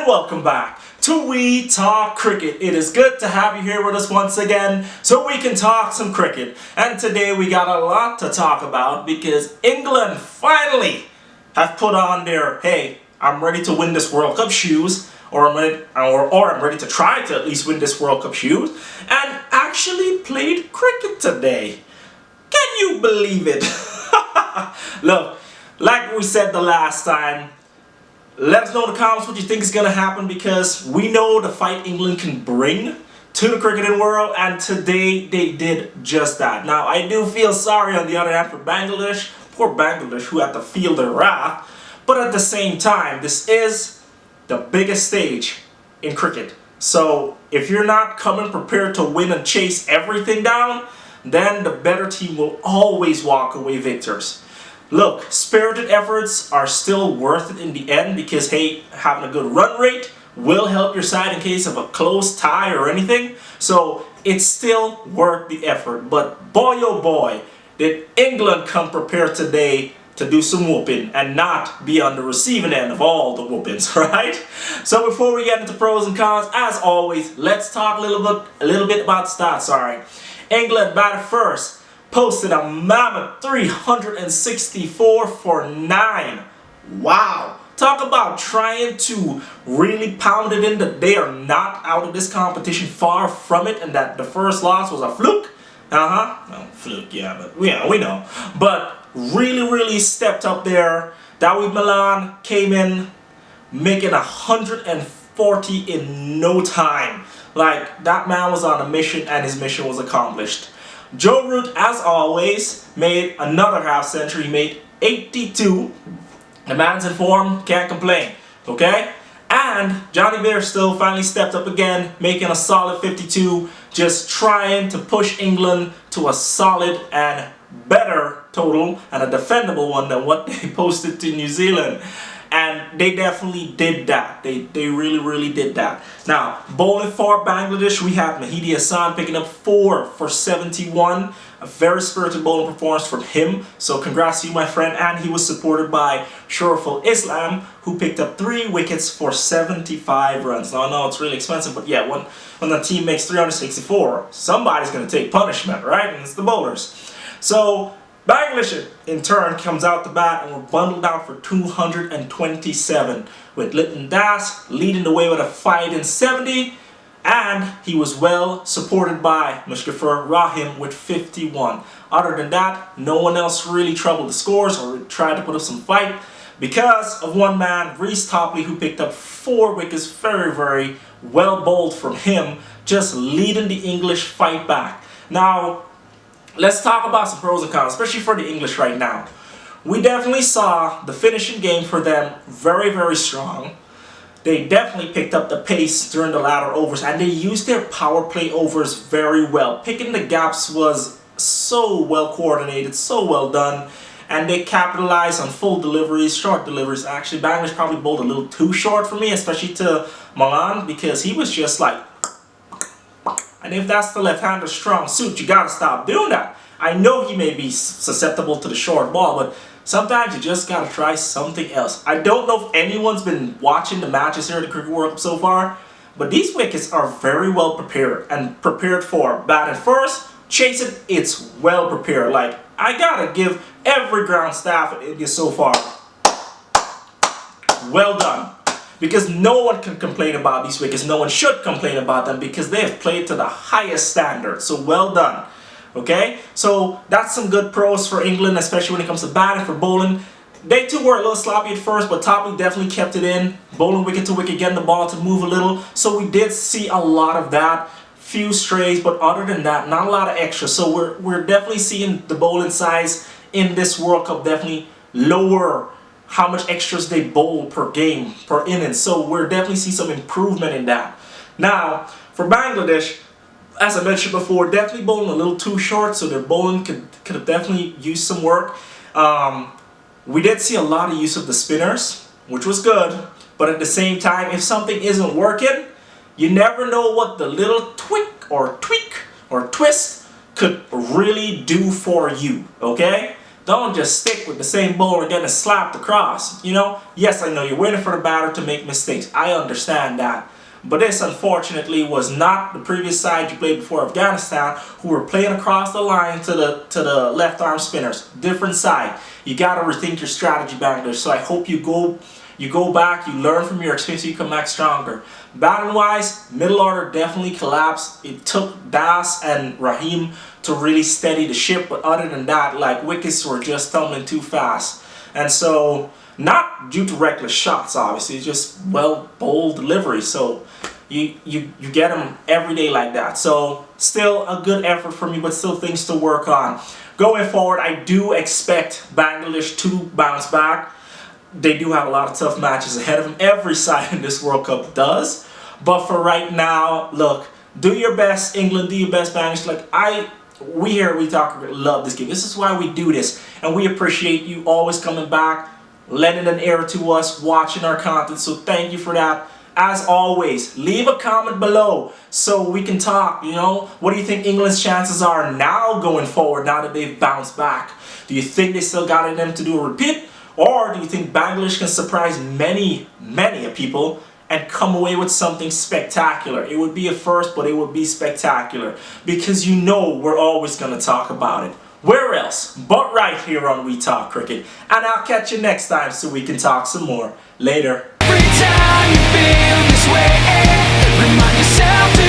welcome back to We Talk Cricket. It is good to have you here with us once again so we can talk some cricket. And today we got a lot to talk about because England finally have put on their, hey, I'm ready to win this World Cup shoes, or I'm ready to try to at least win this World Cup shoes, and actually played cricket today. Can you believe it? Look, like we said the last time, let us know in the comments what you think is going to happen, because we know the fight England can bring to the cricketing world, and today they did just that. Now, I do feel sorry on the other hand for Bangladesh, poor Bangladesh, who had to feel their wrath, but at the same time, this is the biggest stage in cricket. So if you're not coming prepared to win and chase everything down, then the better team will always walk away victors. Look, spirited efforts are still worth it in the end because, hey, having a good run rate will help your side in case of a close tie or anything. So it's still worth the effort. But boy, oh boy, did England come prepared today to do some whooping and not be on the receiving end of all the whoopings, right? So before we get into pros and cons, as always, let's talk a little bit about stats. England batted first, posted a mammoth 364 for 9. Wow! Talk about trying to really pound it in that they are not out of this competition, far from it, and that the first loss was a fluke. No, fluke, yeah, but we know. But really stepped up there. David Milan came in making 140 in no time. Like, that man was on a mission and his mission was accomplished. Joe Root, as always, made another half century. He made 82. The man's in form, can't complain, okay? And Johnny Bairstow finally stepped up again, making a solid 52, just trying to push England to a solid and better total, and a defendable one than what they posted to New Zealand. And they definitely did that. They really did that. Now, bowling for Bangladesh, we have Mahidi Hassan picking up 4 for 71. A very spirited bowling performance from him. So congrats to you, my friend. And he was supported by Shoreful Islam, who picked up 3 wickets for 75 runs. Now, I know it's really expensive, but yeah, when the team makes 364, somebody's going to take punishment, right? And it's the bowlers. So Bangladesh, in turn, comes out the bat and were bundled out for 227, with Lytton Das leading the way with a fight in 70, and he was well supported by Mushkifur Rahim with 51. Other than that, no one else really troubled the scores or tried to put up some fight because of one man, Reece Topley, who picked up 4 wickets, very well bowled from him, just leading the English fight back. Now, let's talk about some pros and cons, especially for the English right now. We definitely saw the finishing game for them very strong. They definitely picked up the pace during the latter overs, and they used their power play overs very well. Picking the gaps was so well coordinated, so well done, and they capitalized on full deliveries, short deliveries. Actually, Bangladesh probably bowled a little too short for me, especially to Milan, because he was just like, and if that's the left-hander's strong suit, you gotta stop doing that. I know he may be susceptible to the short ball, but sometimes you just gotta try something else. I don't know if anyone's been watching the matches here at the Cricket World Cup so far, but these wickets are very well prepared, and prepared for batting first, chase it, it's well prepared. Like, I gotta give every ground staff in India so far well done. Because no one can complain about these wickets. No one should complain about them because they have played to the highest standard. So well done. Okay? So that's some good pros for England, especially when it comes to batting. For bowling, they too were a little sloppy at first, but Topley definitely kept it in. Bowling wicket to wicket, getting the ball to move a little. So we did see a lot of that. Few strays, but other than that, not a lot of extra. So we're definitely seeing the bowling size in this World Cup definitely lower how much extras they bowl per game, per inning. So we're definitely see some improvement in that. Now, for Bangladesh, as I mentioned before, definitely bowling a little too short, so their bowling could have definitely used some work. We did see a lot of use of the spinners, which was good, but at the same time, if something isn't working, you never know what the little tweak or twist could really do for you, okay? don't just stick with the same bowler getting slapped across. You know, yes, I know you're waiting for the batter to make mistakes. I understand that. But this, unfortunately, was not the previous side you played before Afghanistan, who were playing across the line to the left arm spinners. Different side. You got to rethink your strategy, Bangladesh. So I hope you go back, you learn from your experience, you come back stronger. Batting wise, middle order definitely collapsed. It took Das and Rahim to really steady the ship, but other than that, like, wickets were just tumbling too fast. And so, not due to reckless shots, obviously, it's just well bowled delivery. So you get them every day like that. So still a good effort for me, but still things to work on. Going forward, I do expect Bangladesh to bounce back. They do have a lot of tough matches ahead of them. Every side in this World Cup does. But for right now, look, do your best, England, do your best, Bangladesh. Like, we here, we talk, love this game. This is why we do this. And we appreciate you always coming back, lending an ear to us, watching our content. So thank you for that. As always, leave a comment below so we can talk, you know. What do you think England's chances are now going forward, now that they've bounced back? Do you think they still got it in them to do a repeat? Or do you think Bangladesh can surprise many people and come away with something spectacular? It would be a first, but it would be spectacular. Because you know we're always going to talk about it. Where else but right here on We Talk Cricket. And I'll catch you next time so we can talk some more. Later. Every time you feel this way, remind yourself to